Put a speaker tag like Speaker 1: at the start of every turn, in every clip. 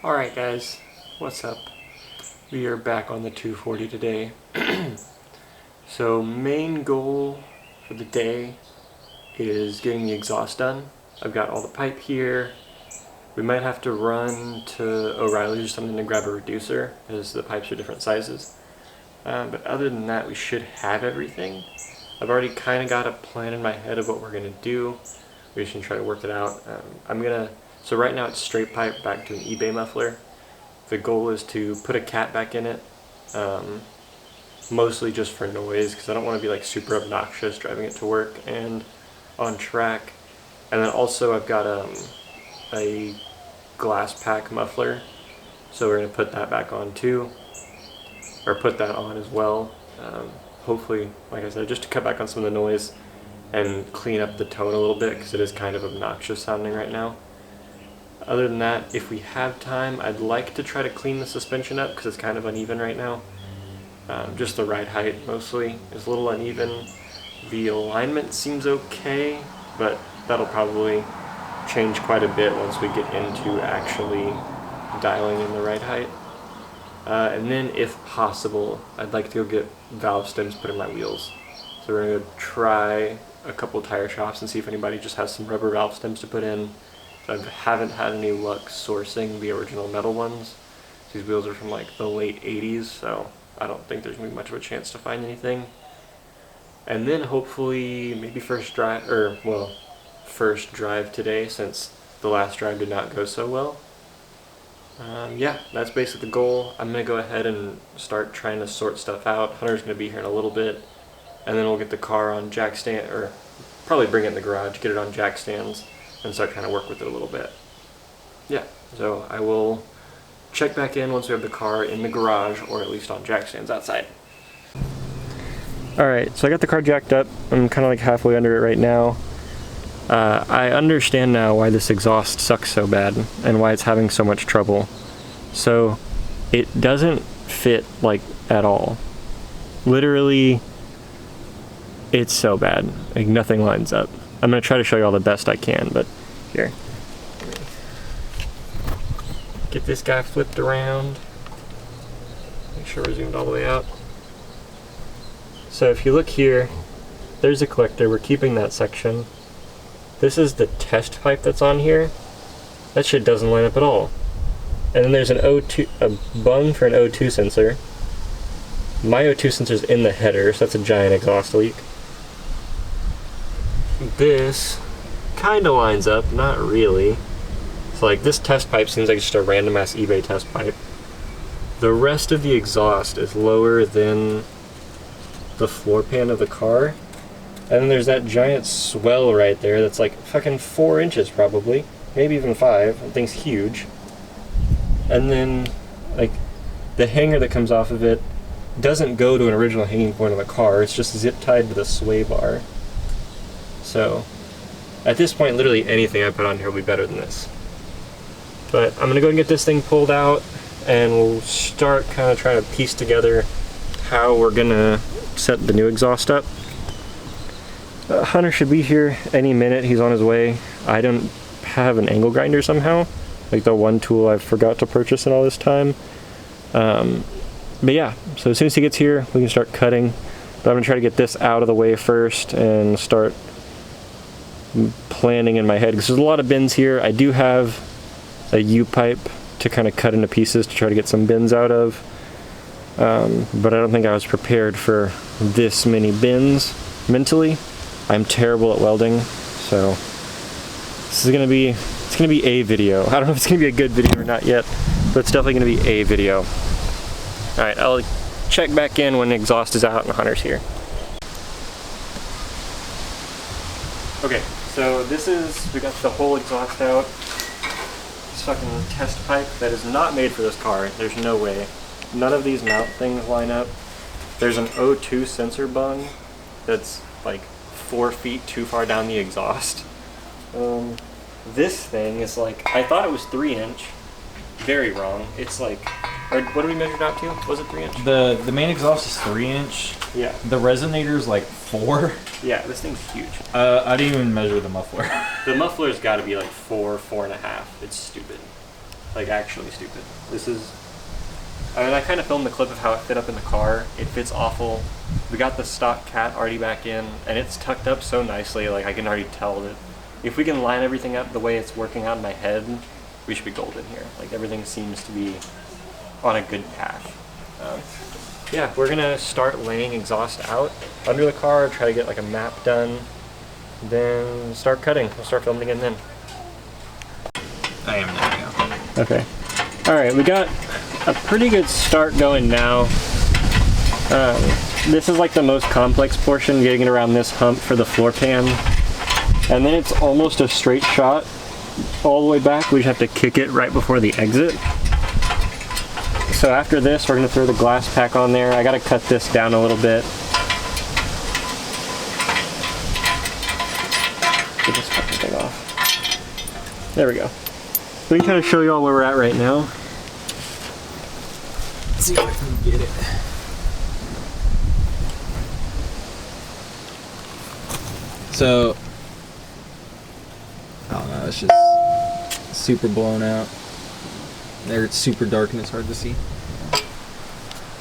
Speaker 1: Alright guys, what's up? We are back on the 240 today. So main goal for the day is getting the exhaust done. I've got all the pipe here. We might have to run to O'Reilly's or something to grab a reducer because the pipes are different sizes. But other than that, we should have everything. I've already kind of got a plan in my head of what we're going to do. We're just going to try to work it out. So right now it's straight pipe back to an eBay muffler. The goal is to put a cat back in it, mostly just for noise because I don't want to be like super obnoxious driving it to work and on track. And then also I've got a glass pack muffler, so we're going to put that back on too, or put that on as well. Hopefully, like I said, just to cut back on some of the noise and clean up the tone a little bit because it is kind of obnoxious sounding right now. Other than that, if we have time, I'd like to try to clean the suspension up because it's kind of uneven right now. Just the ride height mostly is a little uneven. The alignment seems okay, but that'll probably change quite a bit once we get into actually dialing in the ride height. And then if possible, I'd like to go get valve stems put in my wheels. So we're going to go try a couple tire shops and see if anybody just has some rubber valve stems to put in. I haven't had any luck sourcing the original metal ones. These wheels are from like the late 80s, so I don't think there's going to be much of a chance to find anything. And then hopefully maybe first drive today, since the last drive did not go so well. Yeah, that's basically the goal. I'm going to go ahead and start trying to sort stuff out. Hunter's going to be here in a little bit, and then we'll get the car on jack stand, or probably bring it in the garage, get it on jack stands, and start trying to work with it a little bit. Yeah, so I will check back in once we have the car in the garage, or at least on jack stands outside. Alright, so I got the car jacked up. I'm kind of like halfway under it right now. I understand now why this exhaust sucks so bad and why it's having so much trouble. So it doesn't fit like at all. Literally, it's so bad. Like nothing lines up. I'm going to try to show you all the best I can, but here. Get this guy flipped around. Make sure we're zoomed all the way out. So if you look here, there's a collector. We're keeping that section. This is the test pipe that's on here. That shit doesn't line up at all. And then there's an O2, a bung for an O2 sensor. My O2 sensor's in the header, so that's a giant exhaust leak. This kind of lines up, not really. So like this test pipe seems like just a random ass eBay test pipe. The rest of the exhaust is lower than the floor pan of the car. And then there's that giant swell right there that's like fucking 4 inches probably, maybe even 5. That thing's huge. And then like the hanger that comes off of it doesn't go to an original hanging point of the car, it's just zip tied to the sway bar. So at this point, literally anything I put on here will be better than this. But I'm gonna go and get this thing pulled out, and we'll start kind of trying to piece together how we're gonna set the new exhaust up. Hunter should be here any minute. He's on his way. I don't have an angle grinder somehow, like the one tool I forgot to purchase in all this time. But yeah, so as soon as he gets here, we can start cutting. But I'm gonna try to get this out of the way first and start planning in my head, because there's a lot of bins here. I do have a U-pipe to kind of cut into pieces to try to get some bins out of, but I don't think I was prepared for this many bins mentally. I'm terrible at welding, so this is gonna be a video. I don't know if it's gonna be a good video or not yet, but it's definitely gonna be a video. Alright, I'll check back in when the exhaust is out and Hunter's here. Okay, so we got the whole exhaust out. This fucking test pipe that is not made for this car. There's no way. None of these mount things line up. There's an O2 sensor bung that's like 4 feet too far down the exhaust. This thing is like, I thought it was 3 inch. Very wrong. It's like, or what did we measure it out to? Was it 3 inch?
Speaker 2: The main exhaust is 3 inch.
Speaker 1: Yeah.
Speaker 2: The resonator's like 4.
Speaker 1: Yeah, this thing's huge.
Speaker 2: I didn't even measure the muffler.
Speaker 1: The muffler's got to be like 4, 4.5. It's stupid. Like actually stupid. This is, I mean, I kind of filmed the clip of how it fit up in the car. It fits awful. We got the stock cat already back in, and it's tucked up so nicely, like I can already tell that if we can line everything up the way it's working out in my head, we should be golden here. Like everything seems to be on a good path. Yeah, we're gonna start laying exhaust out under the car, try to get like a map done, then start cutting. We'll start filming again then.
Speaker 2: I am there now.
Speaker 1: Okay. Alright, we got a pretty good start going now. This is like the most complex portion, getting it around this hump for the floor pan. And then it's almost a straight shot all the way back. We just have to kick it right before the exit. So after this, we're gonna throw the glass pack on there. I gotta cut this down a little bit. Get this fucking thing off. There we go. We can kind of show you all where we're at right now.
Speaker 2: Let's see if I can get it. So, I don't know, it's just super blown out. There it's super dark and it's hard to see.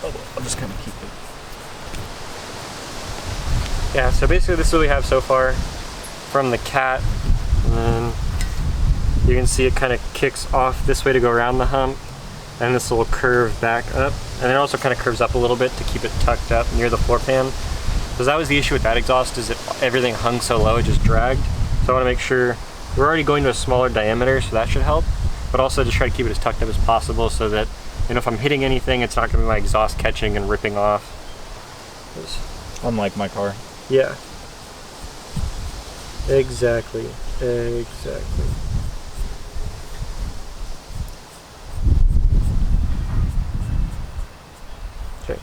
Speaker 1: I'll just kind of keep it. Yeah, so basically this is what we have so far from the cat. And then you can see it kind of kicks off this way to go around the hump. And this little curve back up. And it also kind of curves up a little bit to keep it tucked up near the floor pan. Because that was the issue with that exhaust, is that everything hung so low, it just dragged. So I want to make sure, we're already going to a smaller diameter, so that should help. But also just try to keep it as tucked up as possible so that, you know, if I'm hitting anything, it's not going to be my exhaust catching and ripping off.
Speaker 2: Unlike my car.
Speaker 1: Yeah. Exactly. Exactly. Okay.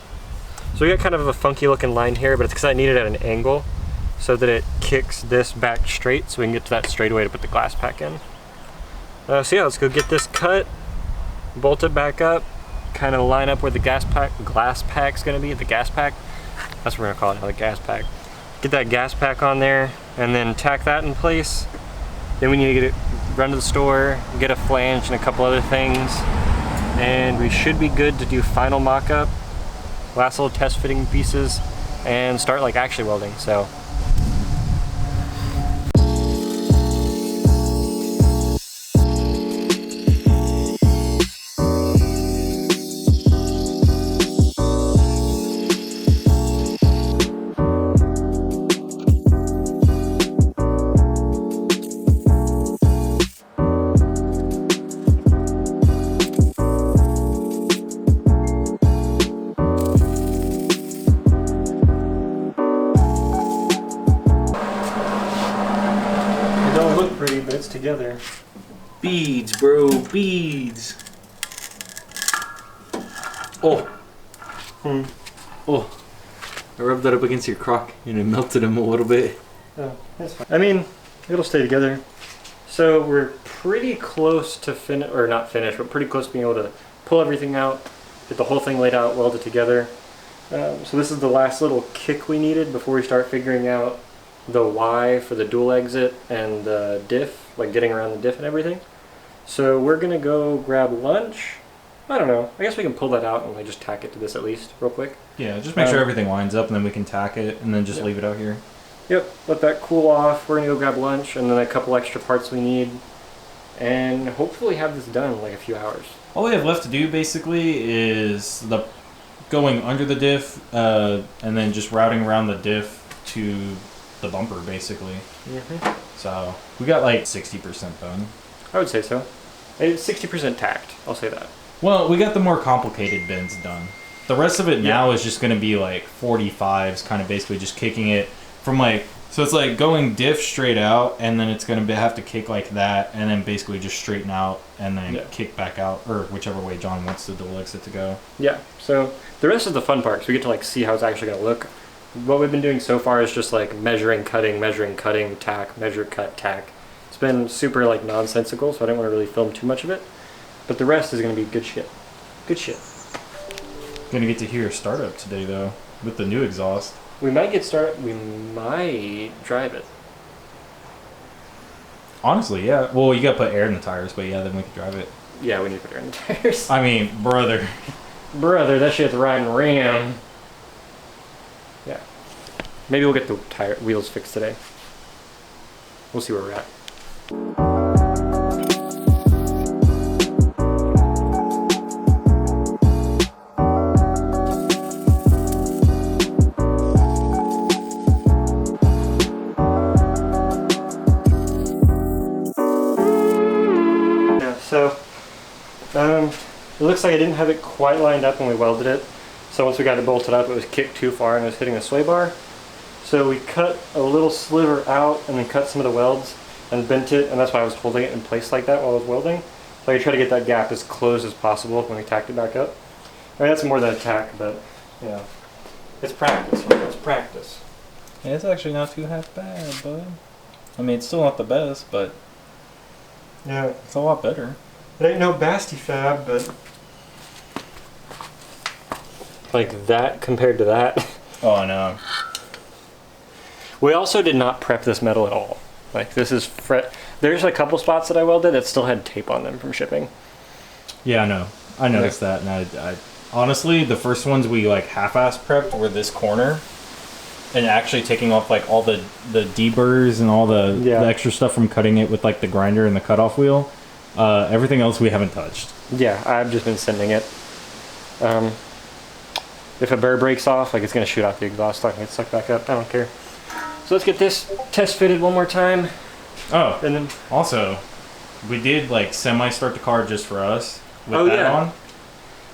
Speaker 1: So we got kind of a funky looking line here, but it's because I need it at an angle so that it kicks this back straight so we can get to that straightaway to put the glass pack in. So yeah, let's go get this cut, bolt it back up, kind of line up where the glass pack's gonna be, the gas pack. That's what we're gonna call it now, the gas pack. Get that gas pack on there, and then tack that in place. Then we need to get it, run to the store, get a flange and a couple other things, and we should be good to do final mock-up, last little test fitting pieces, and start like actually welding, so. But it's together.
Speaker 2: Beads, bro, beads. Oh. Oh. I rubbed that up against your crock and it melted them a little bit.
Speaker 1: Oh, that's fine. I mean, it'll stay together. So we're pretty close to finish, or not finished, but pretty close to being able to pull everything out, get the whole thing laid out, weld it together. So this is the last little kick we needed before we start figuring out the Y for the dual exit and the diff, like getting around the diff and everything. So we're gonna go grab lunch. I don't know, I guess we can pull that out and like just tack it to this at least real quick.
Speaker 2: Yeah, just make sure everything lines up and then we can tack it and then just leave it out here.
Speaker 1: Yep, let that cool off. We're gonna go grab lunch and then a couple extra parts we need and hopefully have this done in like a few hours.
Speaker 2: All we have left to do basically is the going under the diff and then just routing around the diff to the bumper basically. So we got like 60% done.
Speaker 1: I would say so. It's 60% tacked, I'll say that.
Speaker 2: Well, we got the more complicated bends done. The rest of it now is just going to be like 45s, kind of basically just kicking it from like, so it's like going diff straight out and then it's going to have to kick like that and then basically just straighten out and then kick back out, or whichever way John wants the dual exit to go. Yeah, so the rest is the fun part, so we get to like see how it's actually going to look. What we've been doing so far is just like measuring, cutting, tack, measure, cut, tack. It's been super like nonsensical, so I didn't want to really film too much of it. But the rest is going to be good shit. Good shit. Gonna get to hear a startup today though, with the new exhaust.
Speaker 1: We might get started, we might drive it.
Speaker 2: Honestly, yeah. Well, you gotta put air in the tires, but yeah, then we could drive it.
Speaker 1: Yeah, we need to put air in the tires.
Speaker 2: I mean, brother.
Speaker 1: Brother, that shit's riding ram. Yeah. Maybe we'll get the wheels fixed today. We'll see where we're at. It looks like I didn't have it quite lined up when we welded it. So once we got it bolted up, it was kicked too far and it was hitting the sway bar. So we cut a little sliver out and then cut some of the welds and bent it, and that's why I was holding it in place like that while I was welding. So I could try to get that gap as close as possible when we tacked it back up. I mean, that's more than a tack, but you know, it's practice. It's practice.
Speaker 2: Yeah, it's actually not too half bad, bud. I mean, it's still not the best, but
Speaker 1: yeah,
Speaker 2: it's a lot better.
Speaker 1: It ain't no Basti fab, but like that compared to that.
Speaker 2: Oh, I know.
Speaker 1: We also did not prep this metal at all. Like this is there's a couple spots that I welded that still had tape on them from shipping.
Speaker 2: Yeah, I know. I noticed that, and I honestly, the first ones we like half-ass prepped were this corner, and actually taking off like all the deburrs and all the extra stuff from cutting it with like the grinder and the cutoff wheel. Everything else we haven't touched.
Speaker 1: Yeah, I've just been sending it. If a burr breaks off, like it's gonna shoot out the exhaust so I can get sucked back up. I don't care. So let's get this test fitted one more time.
Speaker 2: Oh,
Speaker 1: and then
Speaker 2: also, we did like semi-start the car just for us with that on.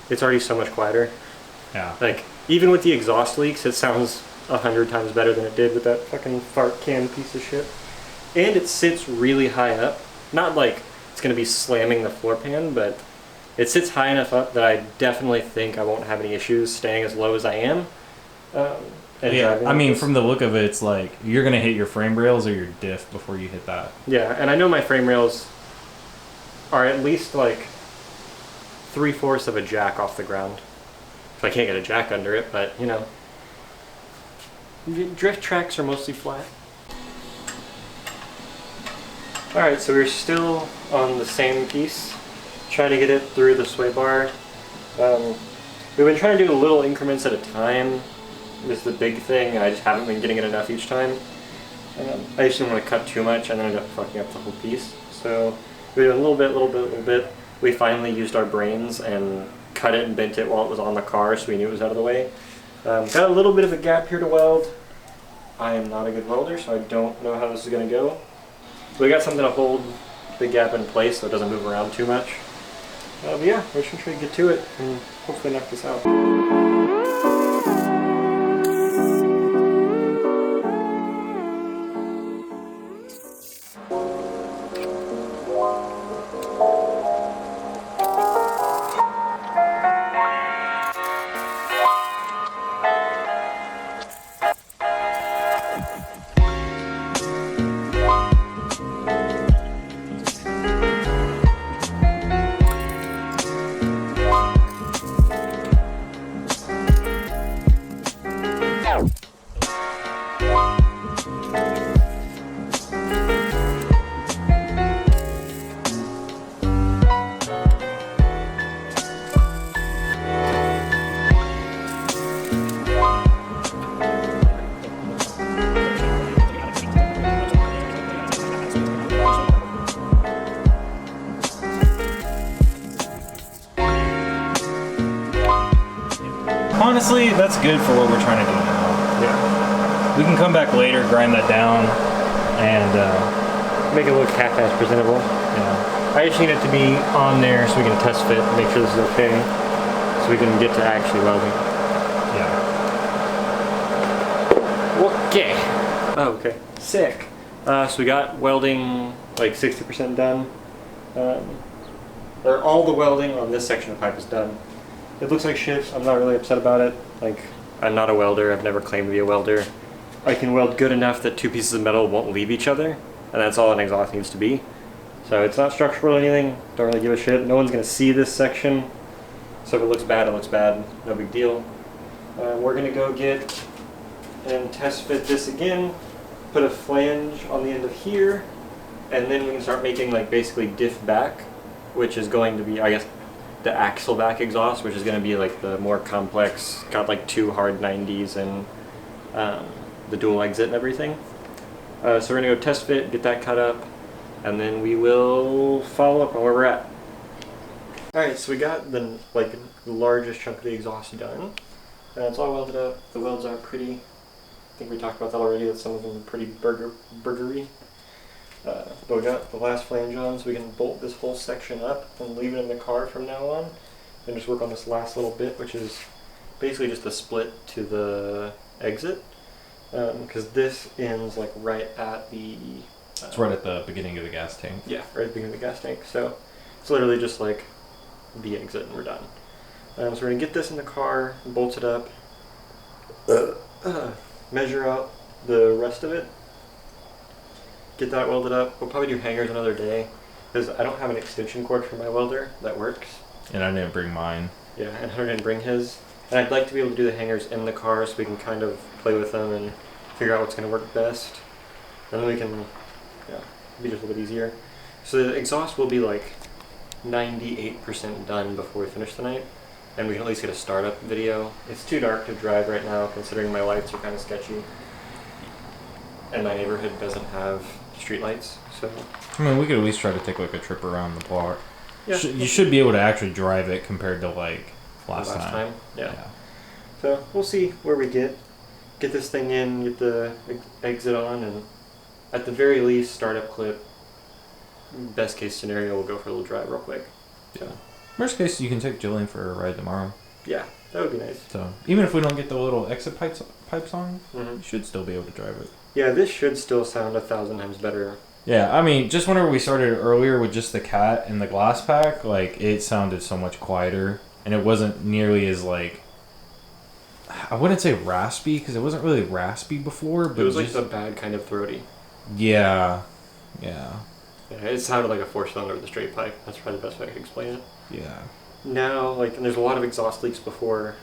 Speaker 1: It's already so much quieter.
Speaker 2: Yeah.
Speaker 1: Like even with the exhaust leaks, it sounds 100 times better than it did with that fucking fart can piece of shit. And it sits really high up. Not like it's gonna be slamming the floor pan, but it sits high enough up that I definitely think I won't have any issues staying as low as I am.
Speaker 2: Yeah, I mean, from the look of it, it's like you're gonna hit your frame rails or your diff before you hit that.
Speaker 1: Yeah, and I know my frame rails are at least like 3/4 of a jack off the ground. So I can't get a jack under it, but you know, drift tracks are mostly flat. All right, so we're still on the same piece. Trying to get it through the sway bar. We've been trying to do little increments at a time. Is the big thing. I just haven't been getting it enough each time. I just didn't want to cut too much and then end up fucking up the whole piece. So we did a little bit. We finally used our brains and cut it and bent it while it was on the car, so we knew it was out of the way. Got a little bit of a gap here to weld. I am not a good welder, so I don't know how this is going to go. We got something to hold the gap in place so it doesn't move around too much. But yeah, we're just going to try to get to it and hopefully knock this out.
Speaker 2: Honestly, that's good for what we're trying to do now.
Speaker 1: Yeah.
Speaker 2: We can come back later, grind that down, and
Speaker 1: make it look half-ass presentable.
Speaker 2: yeah.
Speaker 1: I just need it to be on there so we can test fit, make sure this is okay, so we can get to actually welding.
Speaker 2: Yeah.
Speaker 1: Okay. Oh, okay. Sick. So we got welding like 60% done. Or all the welding on this section of pipe is done. It looks like shit. I'm not really upset about it. Like, I'm not a welder. I've never claimed to be a welder. I can weld good enough that two pieces of metal won't leave each other, and that's all an exhaust needs to be. So it's not structural or anything. Don't really give a shit. No one's gonna see this section. So if it looks bad, it looks bad. No big deal. We're gonna go get and test fit this again. Put a flange on the end of here, and then we can start making like basically diff back. which is going to be, I guess, the axle back exhaust, which is going to be like the more complex, got like 2 hard 90s and the dual exit and everything. So we're going to go test fit, get that cut up, and then we will follow up on where we're at. Alright, so we got the largest chunk of the exhaust done. It's all welded up. The welds are pretty, I think we talked about that already, that some of them are pretty burgery. But we got the last flange on, so we can bolt this whole section up and leave it in the car from now on. And just work on this last little bit, which is basically just a split to the exit. Because this ends like right at the...
Speaker 2: it's right at the beginning of the gas tank.
Speaker 1: Yeah, right at the beginning of the gas tank. So it's literally just like the exit and we're done. So we're going to get this in the car, bolt it up, measure out the rest of it, get that welded up. We'll probably do hangers another day because I don't have an extension cord for my welder that works.
Speaker 2: And I didn't bring mine.
Speaker 1: Yeah, and Hunter didn't bring his. And I'd like to be able to do the hangers in the car so we can kind of play with them and figure out what's going to work best. And then we can, be just a little bit easier. So the exhaust will be like 98% done before we finish tonight. And we can at least get a startup video. It's too dark to drive right now considering my lights are kind of sketchy. And my neighborhood doesn't have street lights, so...
Speaker 2: I mean, we could at least try to take like a trip around the block.
Speaker 1: Yeah.
Speaker 2: You should be able to actually drive it compared to like last time.
Speaker 1: Yeah. So we'll see where we get this thing in, get the exit on, and at the very least, startup clip. Best case scenario, we'll go for a little drive real quick.
Speaker 2: Yeah. Worst case, you can take Jillian for a ride tomorrow.
Speaker 1: Yeah, that would be nice.
Speaker 2: So even if we don't get the little exit pipes on,
Speaker 1: you
Speaker 2: should still be able to drive it.
Speaker 1: Yeah, this should still sound 1,000 times better.
Speaker 2: Yeah, I mean, just whenever we started earlier with just the cat and the glass pack, like, it sounded so much quieter. And it wasn't nearly as, like, I wouldn't say raspy, because it wasn't really raspy before, but
Speaker 1: it was just, like the bad kind of throaty.
Speaker 2: Yeah.
Speaker 1: Yeah, it sounded like a 4-cylinder with a straight pipe. That's probably the best way I could explain it.
Speaker 2: Yeah.
Speaker 1: Now, like, and there's a lot of exhaust leaks before.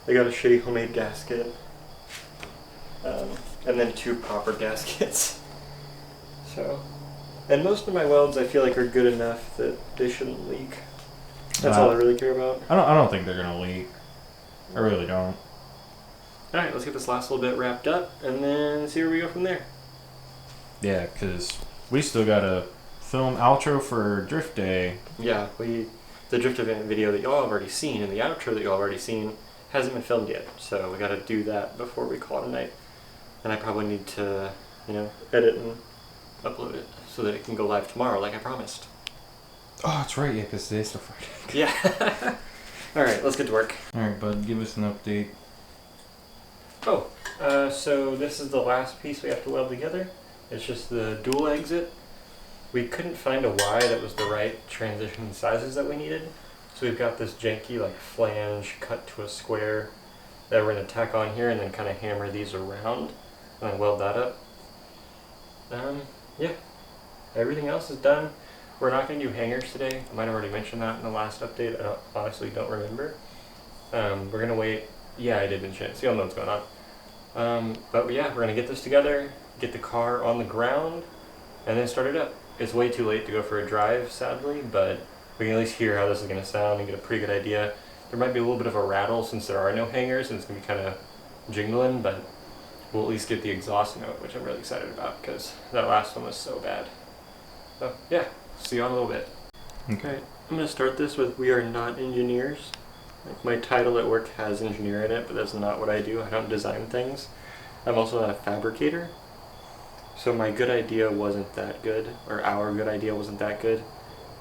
Speaker 1: They got a shitty homemade gasket. And then 2 proper gaskets. So, and most of my welds I feel like are good enough that they shouldn't leak. That's all I really care about.
Speaker 2: I don't think they're gonna leak. I really don't.
Speaker 1: Alright, let's get this last little bit wrapped up and then see where we go from there.
Speaker 2: Yeah, because we still gotta film outro for Drift Day.
Speaker 1: Yeah, the Drift event video that y'all have already seen and the outro that y'all have already seen hasn't been filmed yet. So we gotta do that before we call it a night. And I probably need to, edit and upload it so that it can go live tomorrow like I promised.
Speaker 2: Oh, that's right, yeah, because today's still Friday.
Speaker 1: Yeah. Alright, let's get to work.
Speaker 2: Alright, bud, give us an update.
Speaker 1: Oh, so this is the last piece we have to weld together. It's just the dual exit. We couldn't find a Y that was the right transition sizes that we needed. So we've got this janky like flange cut to a square that we're going to tack on here and then kind of hammer these around and then weld that up. Yeah, everything else is done. We're not going to do hangers today. I might have already mentioned that in the last update. I honestly don't remember. We're going to wait. Yeah, I did mention it, so you'll know what's going on. But yeah, we're going to get this together, get the car on the ground, and then start it up. It's way too late to go for a drive, sadly, but we can at least hear how this is going to sound and get a pretty good idea. There might be a little bit of a rattle since there are no hangers, and it's going to be kind of jingling, but we'll at least get the exhaust note, which I'm really excited about, because that last one was so bad. So yeah, see you on a little bit.
Speaker 2: Okay.
Speaker 1: I'm going to start this with we are not engineers. Like my title at work has engineer in it, but that's not what I do. I don't design things. I'm also not a fabricator. So my good idea wasn't that good, or our good idea wasn't that good,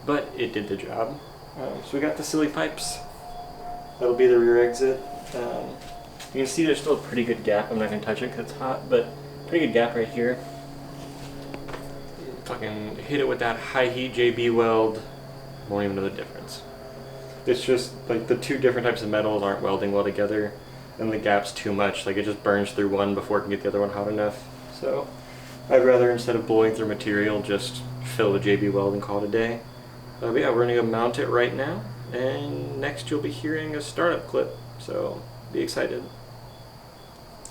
Speaker 1: but it did the job. So we got the silly pipes. That'll be the rear exit. You can see there's still a pretty good gap. I'm not going to touch it because it's hot, but pretty good gap right here. Fucking hit it with that high heat JB weld. Won't even know the difference. It's just like the 2 different types of metals aren't welding well together, and the gap's too much. Like it just burns through one before it can get the other one hot enough. So I'd rather, instead of blowing through material, just fill the JB weld and call it a day. But yeah, we're gonna go mount it right now, and next you'll be hearing a startup clip. So be excited.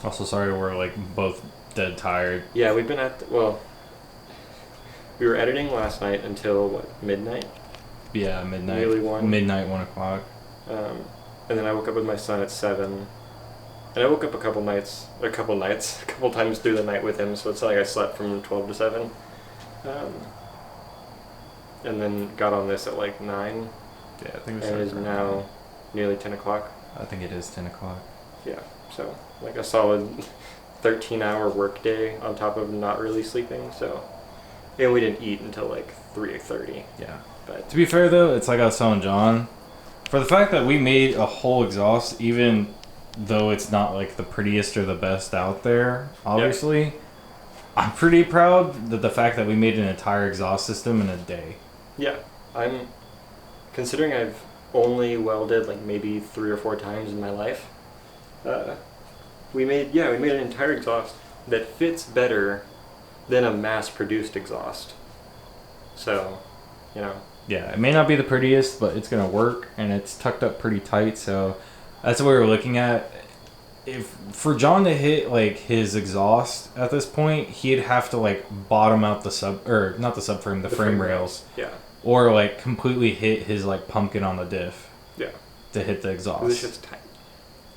Speaker 2: Also, sorry we're like both dead tired.
Speaker 1: Yeah, we've been we were editing last night until what, midnight?
Speaker 2: Yeah, midnight.
Speaker 1: Nearly 1.
Speaker 2: Midnight, 1 o'clock.
Speaker 1: And then I woke up with my son at 7. And I woke up a couple times through the night with him, so it's not like I slept from 12 to 7. And then got on this at like 9.
Speaker 2: Yeah, I think
Speaker 1: and it is now nearly 10 o'clock.
Speaker 2: I think it is 10 o'clock.
Speaker 1: Yeah, so like a solid 13-hour work day on top of not really sleeping, so. And we didn't eat until like 3:30.
Speaker 2: Yeah.
Speaker 1: But
Speaker 2: to be fair though, it's like I was telling John, for the fact that we made a whole exhaust, even though it's not like the prettiest or the best out there, obviously, yeah. I'm pretty proud that the fact that we made an entire exhaust system in a day.
Speaker 1: Yeah, I'm considering I've only welded like maybe 3 or 4 times in my life. We made an entire exhaust that fits better than a mass-produced exhaust. So, you know.
Speaker 2: Yeah, it may not be the prettiest, but it's gonna work, and it's tucked up pretty tight. So that's what we were looking at. If for John to hit like his exhaust at this point, he'd have to like bottom out the frame rails.
Speaker 1: Yeah.
Speaker 2: Or like completely hit his like pumpkin on the diff.
Speaker 1: Yeah.
Speaker 2: To hit the exhaust.
Speaker 1: This shit's tight.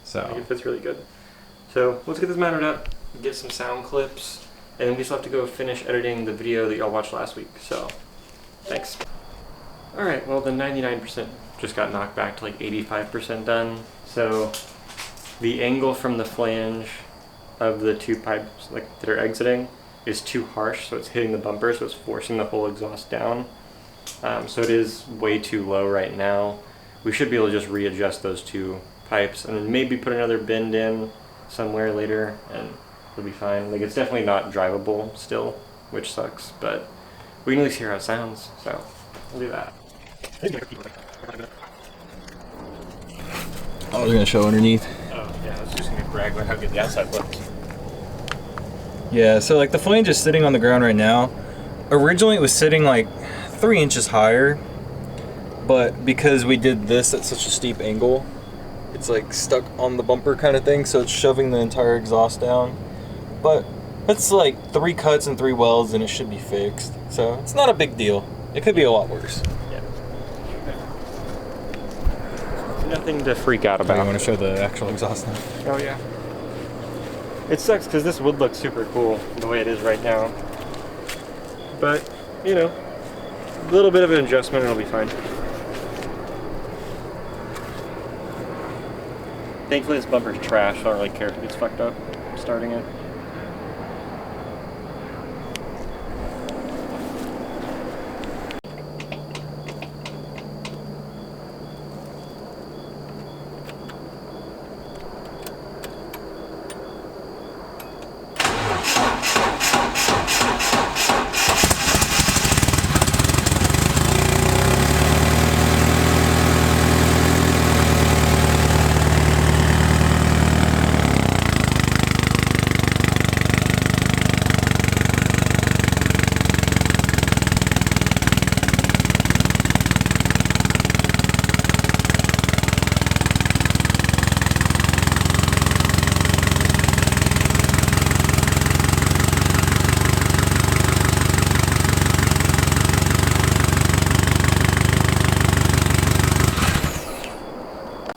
Speaker 2: So
Speaker 1: I think it fits really good. So let's get this mounted up, get some sound clips, and then we still have to go finish editing the video that y'all watched last week. So thanks. Alright, well the 99% just got knocked back to like 85% done. So the angle from the flange of the 2 pipes like that are exiting is too harsh, so it's hitting the bumper, so it's forcing the whole exhaust down. So it is way too low right now. We should be able to just readjust those 2 pipes and then maybe put another bend in somewhere later and it'll be fine. Like, it's definitely not drivable still, which sucks, but we can at least hear how it sounds, so we'll do that.
Speaker 3: I was gonna show underneath.
Speaker 1: Oh yeah, I was just gonna brag about how good the outside looks.
Speaker 3: Yeah, so like the flange is sitting on the ground right now. Originally it was sitting like 3 inches higher, but because we did this at such a steep angle, it's like stuck on the bumper kind of thing, so it's shoving the entire exhaust down. But it's like 3 cuts and 3 welds and it should be fixed. So it's not a big deal. It could be a lot worse.
Speaker 1: Yeah. Nothing to freak out about.
Speaker 3: You want to show the actual exhaust now?
Speaker 1: Oh yeah. It sucks because this would look super cool the way it is right now. But, you know, a little bit of an adjustment and it'll be fine. Thankfully this bumper's trash, so I don't really care if it gets fucked up starting it.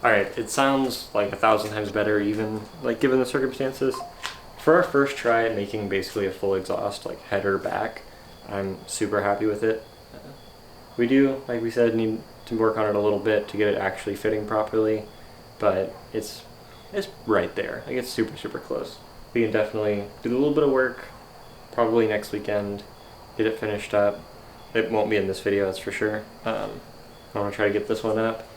Speaker 1: Alright, it sounds like 1,000 times better even, like given the circumstances. For our first try at making basically a full exhaust, like header back, I'm super happy with it. We do, like we said, need to work on it a little bit to get it actually fitting properly, but it's right there. Like, it's super, super close. We can definitely do a little bit of work, probably next weekend, get it finished up. It won't be in this video, that's for sure. I want to try to get this one up.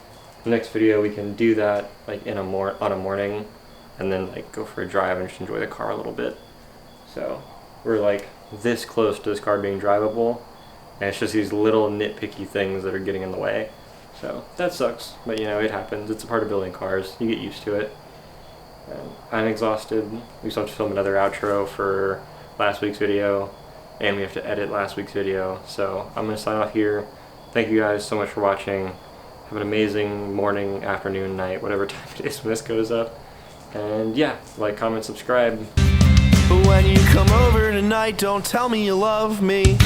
Speaker 1: The next video we can do that like on a morning, and then like go for a drive and just enjoy the car a little bit. So we're like this close to this car being drivable, and it's just these little nitpicky things that are getting in the way. So that sucks, but you know, it happens. It's a part of building cars. You get used to it. I'm exhausted. We still have to film another outro for last week's video, and we have to edit last week's video. So I'm gonna sign off here. Thank you guys so much for watching. Have an amazing morning, afternoon, night, whatever time it is when this goes up. And yeah, like, comment, subscribe.
Speaker 4: But when you come over tonight, don't tell me you love me.